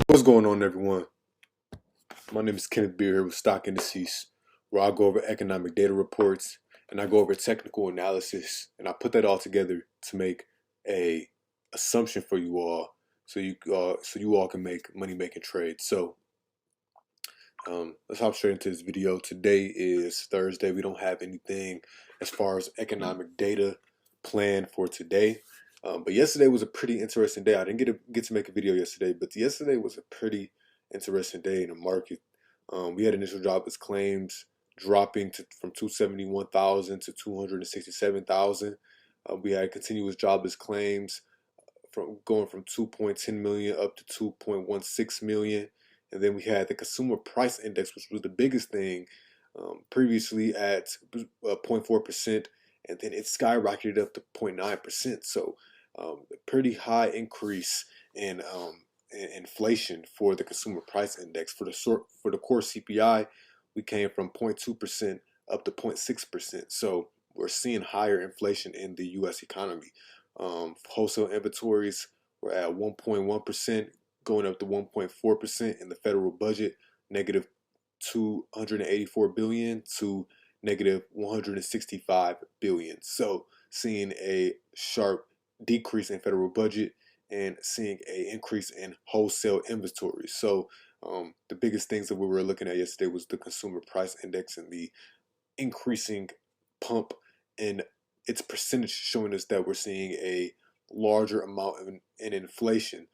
What's going on, everyone? My name is Kenneth Beard here with Stock Indices, where I go over economic data reports and I go over technical analysis, and I put that all together to make a assumption for you all, so you all can make money making trades. Let's hop straight into this video. Today is Thursday. We don't have anything as far as economic data planned for today. But yesterday was a pretty interesting day. I didn't get to make a video yesterday, but yesterday was a pretty interesting day in the market. We had initial jobless claims dropping from 271,000 to 267,000. We had continuous jobless claims from going from 2.10 million up to 2.16 million. And then we had the consumer price index, which was the biggest thing, previously at 0.4%, and then it skyrocketed up to 0.9%. So a pretty high increase in inflation for the consumer price index. For the core CPI, we came from 0.2% up to 0.6%. So we're seeing higher inflation in the U.S. economy. Wholesale inventories were at 1.1%, going up to 1.4% in the federal budget, negative 284 billion to negative 165 billion. So seeing a sharp decrease in federal budget and seeing an increase in wholesale inventory. So the biggest things that we were looking at yesterday was the consumer price index and the increasing pump in its percentage, showing us that we're seeing a larger amount in inflation,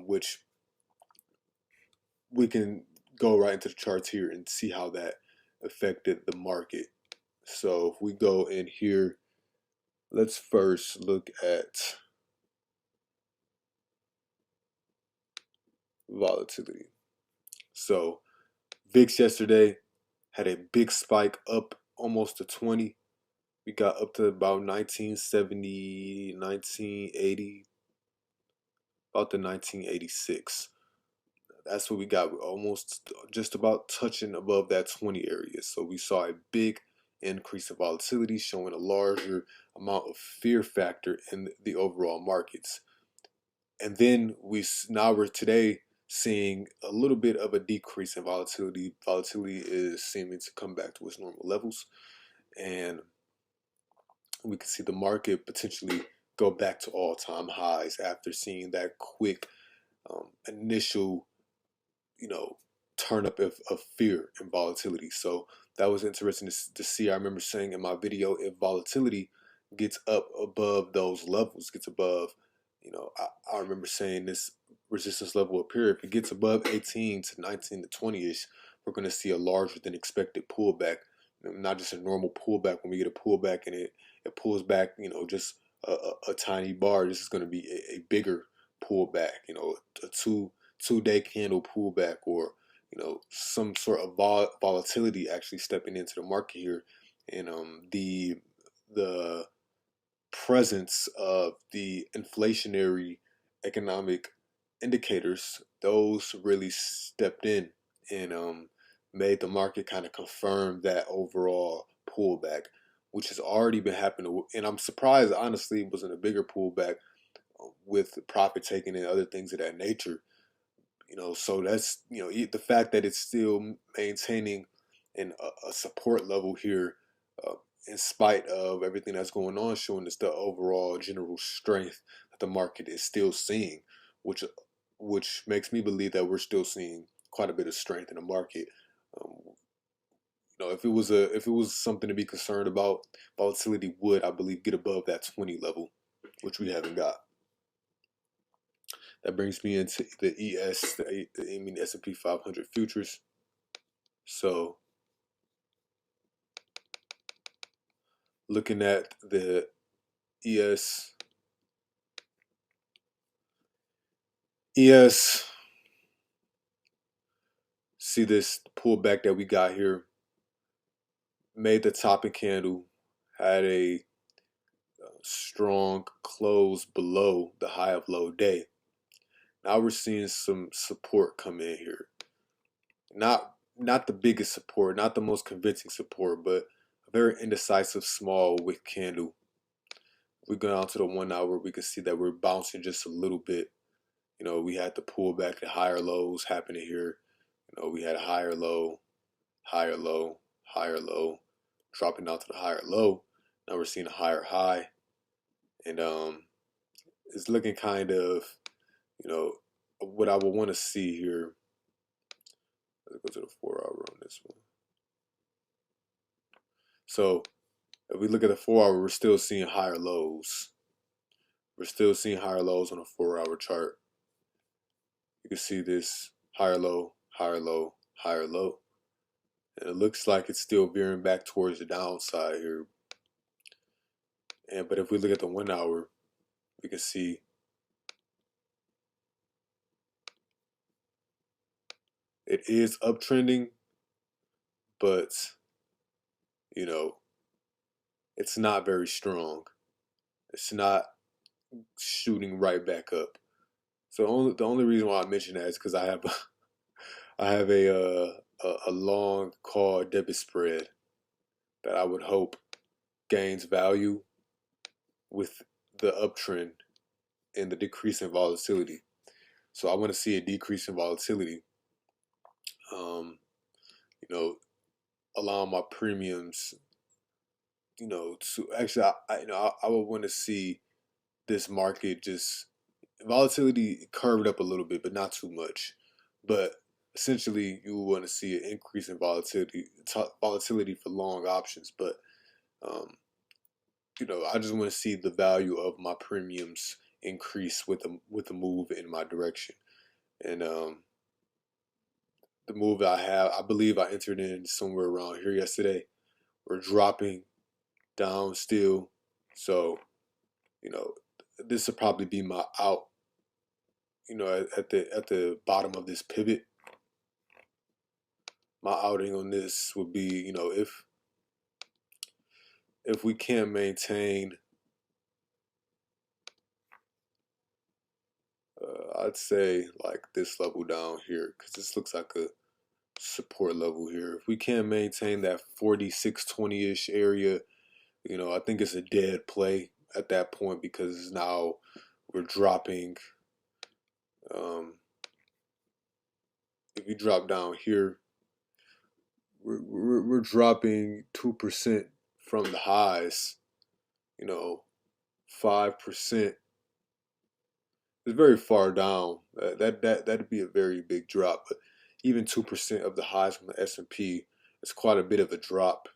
which we can go right into the charts here and see how that affected the market. So if we go in here, let's first look at volatility. So VIX yesterday had a big spike up almost to 20. We got up to about 1970, 1980, about the 1986. That's what we got. We're almost just about touching above that 20 area. So we saw a big increase in volatility, showing a larger amount of fear factor in the overall markets. And then now we're today seeing a little bit of a decrease in volatility. Volatility is seeming to come back to its normal levels, and we can see the market potentially go back to all-time highs after seeing that quick initial turn up of fear and volatility. So that was interesting to see. I remember saying in my video, if volatility gets up above those levels, gets above, I remember saying this resistance level up here, if it gets above 18 to 19 to 20-ish, we're going to see a larger than expected pullback. Not just a normal pullback. When we get a pullback and it pulls back, just a tiny bar, this is going to be a bigger pullback, a two-day candle pullback, or some sort of volatility actually stepping into the market here. And the presence of the inflationary economic indicators, those really stepped in and made the market kind of confirm that overall pullback, which has already been happening. And I'm surprised, honestly, it wasn't a bigger pullback with profit taking and other things of that nature. So that's, the fact that it's still maintaining a support level here, in spite of everything that's going on, showing us the overall general strength that the market is still seeing, which makes me believe that we're still seeing quite a bit of strength in the market. If it was something to be concerned about, volatility would, I believe, get above that 20 level, which we haven't got. That brings me into the S&P 500 futures. So looking at the ES, see this pullback that we got here, made the topping candle, had a strong close below the high of low day. Now we're seeing some support come in here. Not the biggest support, not the most convincing support, but a very indecisive small wick candle. We go down to the 1 hour, we can see that we're bouncing just a little bit, We had the pullback, the higher lows happening here. We had a higher low, higher low, higher low, dropping down to the higher low. Now we're seeing a higher high, and it's looking kind of, what I would want to see here. Let's go to the 4-hour on this one. So if we look at the 4-hour, we're still seeing higher lows. We're still seeing higher lows on a 4-hour chart. You can see this higher low, higher low, higher low. And it looks like it's still veering back towards the downside here. But if we look at the 1-hour, we can see it is uptrending, but it's not very strong. It's not shooting right back up. So the only reason why I mention that is because I have a long call debit spread that I would hope gains value with the uptrend and the decrease in volatility. So I want to see a decrease in volatility. Allowing my premiums, to actually, I would want to see this market just volatility curved up a little bit, but not too much. But essentially, you want to see an increase in volatility for long options. But I just want to see the value of my premiums increase with a move in my direction. And the move that I believe I entered in somewhere around here yesterday. We're dropping down still, so this will probably be my out. At the bottom of this pivot, my outing on this would be, if we can't maintain, I'd say like this level down here, because this looks like a support level here. If we can't maintain that 4620-ish area, I think it's a dead play at that point, because now we're dropping. If you drop down here, we're dropping 2% from the highs. 5%. It's very far down. That'd be a very big drop. But even 2% of the highs from the S&P is quite a bit of a drop.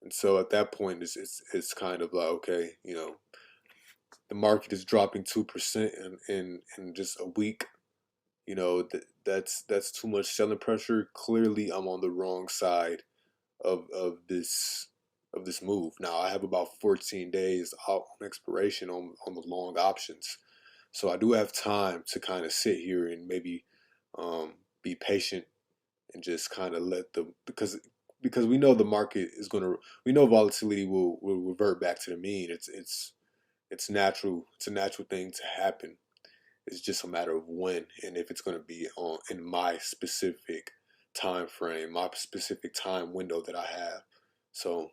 And so at that point, it's kind of like, okay, the market is dropping 2% in just a week. That's too much selling pressure. Clearly, I'm on the wrong side of this move. Now I have about 14 days out on expiration on the long options, so I do have time to kind of sit here and maybe be patient and just kind of let because we know the market is we know volatility will revert back to the mean. It's natural. It's a natural thing to happen. It's just a matter of when and if it's going to be in my specific time frame, my specific time window that I have. So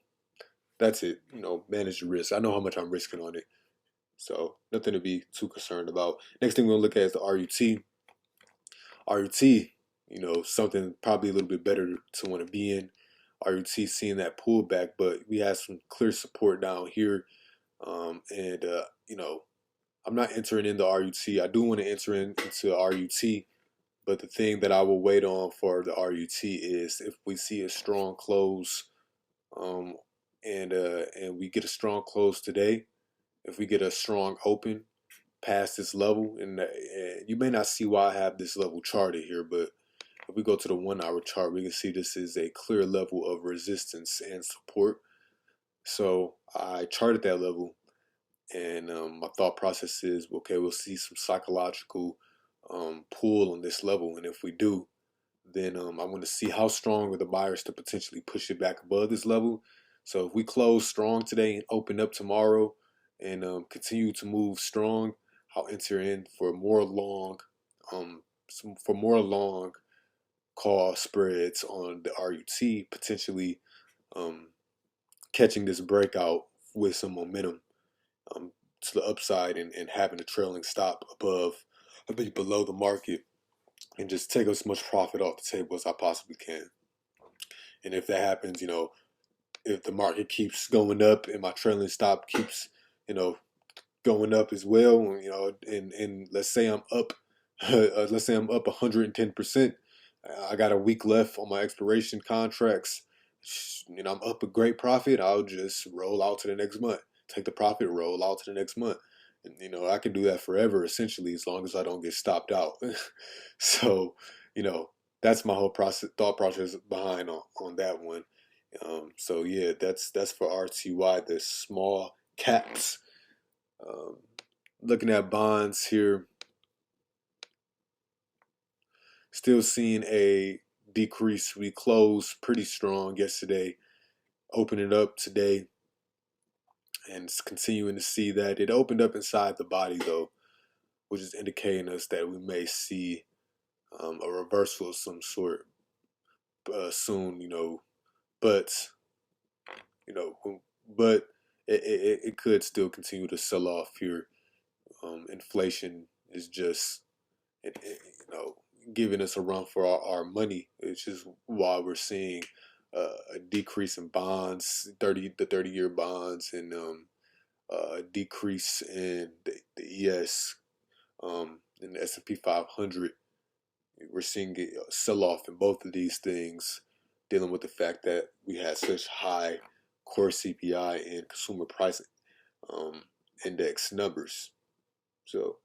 that's it. Manage the risk. I know how much I'm risking on it. So nothing to be too concerned about. Next thing we're going to look at is the RUT. RUT, something probably a little bit better to want to be in. RUT seeing that pullback, but we have some clear support down here. I'm not entering into RUT. I do want to enter into RUT, but the thing that I will wait on for the RUT is if we see a strong close, and we get a strong close today. If we get a strong open past this level, and you may not see why I have this level charted here, but if we go to the 1-hour chart, we can see this is a clear level of resistance and support. So I charted that level. And my thought process is, okay, we'll see some psychological pull on this level. And if we do, then I want to see how strong are the buyers to potentially push it back above this level. So if we close strong today and open up tomorrow and continue to move strong, I'll enter in for more long call spreads on the RUT, potentially catching this breakout with some momentum to the upside and having a trailing stop above I'll be below the market and just take as much profit off the table as I possibly can. And if that happens, if the market keeps going up and my trailing stop keeps, you know, going up as well, and let's say I'm up, let's say I'm up 110%. I got a week left on my expiration contracts. I'm up a great profit. I'll just roll out to the next month. Take the profit, roll out to the next month. And, I can do that forever, essentially, as long as I don't get stopped out. So, you know, that's my whole thought process behind on that one. So yeah, that's for RTY, the small caps. Um, Looking at bonds here, still seeing a decrease. We closed pretty strong yesterday, opening up today, and it's continuing to see that. It opened up inside the body though, which is indicating us that we may see a reversal of some sort soon. But you know, but it could still continue to sell off here. Inflation is just giving us a run for our money. It's just why we're seeing a decrease in bonds, the 30-year bonds, and a decrease in the ES, in the S&P 500. We're seeing a sell off in both of these things, dealing with the fact that we had such high core CPI and consumer price um, index numbers. So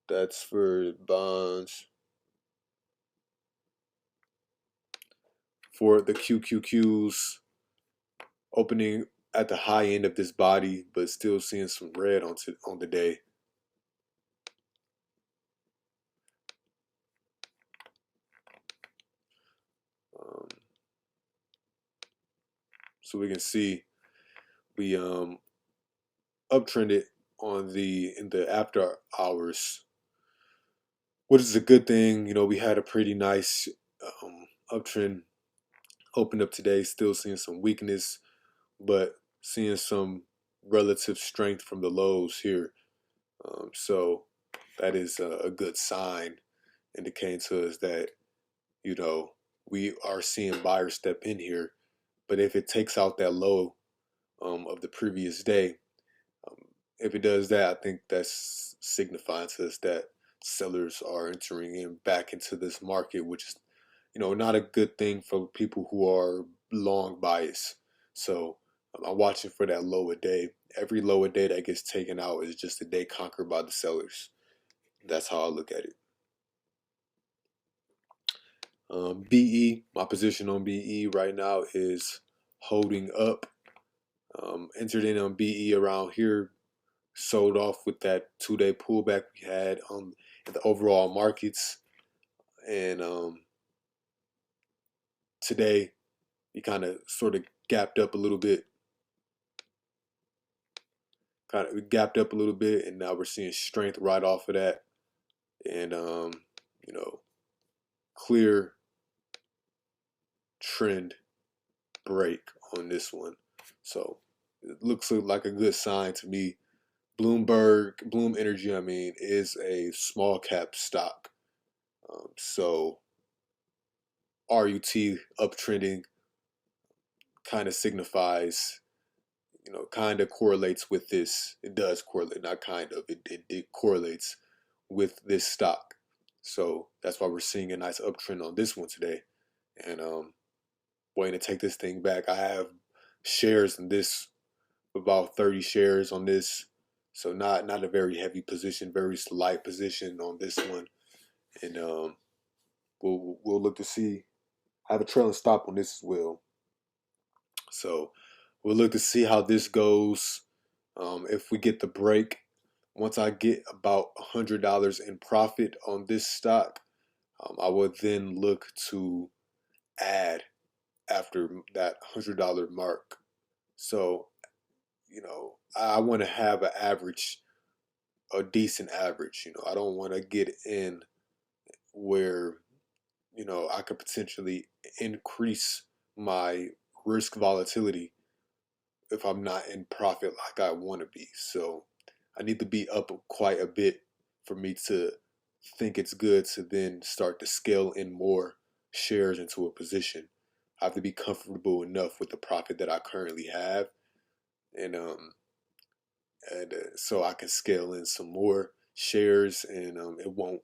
that's for bonds. For the QQQs, opening at the high end of this body, but still seeing some red on the day. Um, so we can see we uptrended in the after hours, which is a good thing. We had a pretty nice uptrend. Opened up today, still seeing some weakness, but seeing some relative strength from the lows here. So that is a good sign, indicating to us that we are seeing buyers step in here. But if it takes out that low of the previous day, um, if it does that, I think that's signifying to us that sellers are entering in back into this market, which is not a good thing for people who are long bias. So I'm watching for that lower day. Every lower day that gets taken out is just a day conquered by the sellers. That's how I look at it. BE, my position on BE right now is holding up. Entered in on BE around here, sold off with that 2-day pullback we had on the overall markets, and today we kind of sort of gapped up a little bit. And now we're seeing strength right off of that, and clear trend break on this one. So it looks like a good sign to me. Bloom Energy, is a small cap stock. So RUT uptrending kind of signifies, kind of correlates with this. It does correlate, not kind of. It correlates with this stock. So that's why we're seeing a nice uptrend on this one today. And waiting to take this thing back. I have shares in this, about 30 shares on this. So not a very heavy position, very slight position on this one. And we'll look to see. I have a trailing stop on this as well. So we'll look to see how this goes. If we get the break, once I get about $100 in profit on this stock, I will then look to add after that $100 mark. So, I want to have an average, a decent average. I don't want to get in where, I could potentially increase my risk volatility if I'm not in profit like I want to be. So I need to be up quite a bit for me to think it's good to then start to scale in more shares into a position. I have to be comfortable enough with the profit that I currently have, and so I can scale in some more shares, and it won't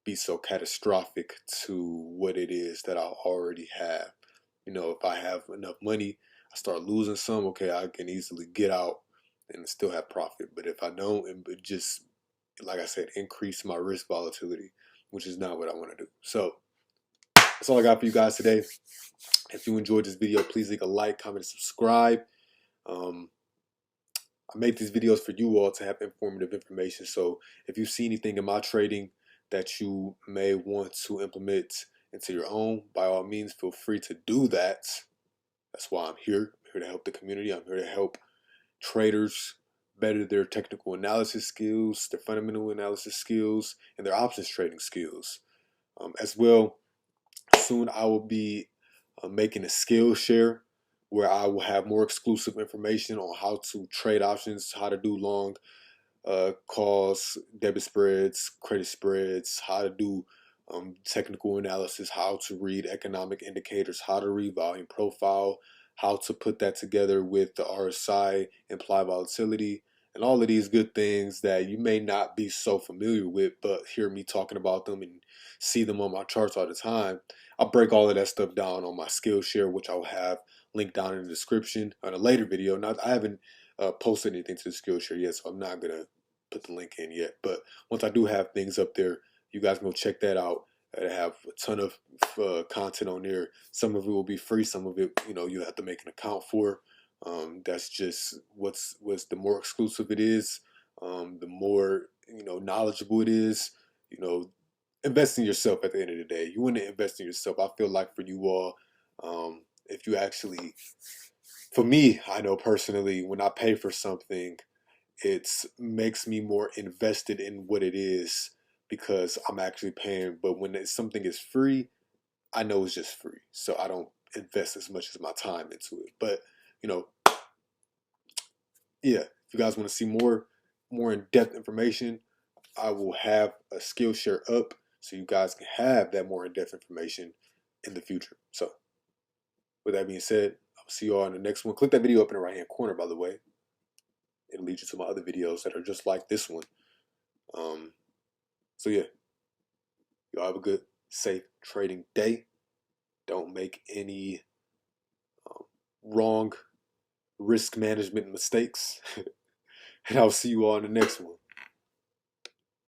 be so catastrophic to what it is that I already have. If I have enough money, I start losing some, okay, I can easily get out and still have profit. But if I don't, it just, like I said, increase my risk volatility, which is not what I want to do. So that's all I got for you guys today. If you enjoyed this video, please leave a like, comment, and subscribe. Um, I make these videos for you all to have informative information. So if you see anything in my trading that you may want to implement into your own, by all means, feel free to do that. That's why I'm here. I'm here to help the community. I'm here to help traders better their technical analysis skills, their fundamental analysis skills, and their options trading skills. As well, soon I will be making a skill share where I will have more exclusive information on how to trade options, how to do long calls, debit spreads, credit spreads, how to do technical analysis, how to read economic indicators, how to read volume profile, how to put that together with the RSI, implied volatility, and all of these good things that you may not be so familiar with, but hear me talking about them and see them on my charts all the time. I'll break all of that stuff down on my Skillshare, which I'll have linked down in the description on a later video. I haven't posted anything to the Skillshare yet, so I'm not gonna put the link in yet. But once I do have things up there, you guys can go check that out. I have a ton of content on there. Some of it will be free. Some of it, you have to make an account for. That's just what's the more exclusive it is, the more knowledgeable it is. Invest in yourself at the end of the day. You want to invest in yourself. I feel like for you all, if you actually, for me, I know personally, when I pay for something, it makes me more invested in what it is because I'm actually paying. But when something is free, I know it's just free, so I don't invest as much as my time into it. But yeah, if you guys want to see more in-depth information, I will have a Skillshare up so you guys can have that more in-depth information in the future. So with that being said, I'll see you all in the next one. Click that video up in the right hand corner, by the way. It'll lead you to my other videos that are just like this one. So yeah, y'all have a good, safe trading day. Don't make any wrong risk management mistakes. And I'll see you all in the next one.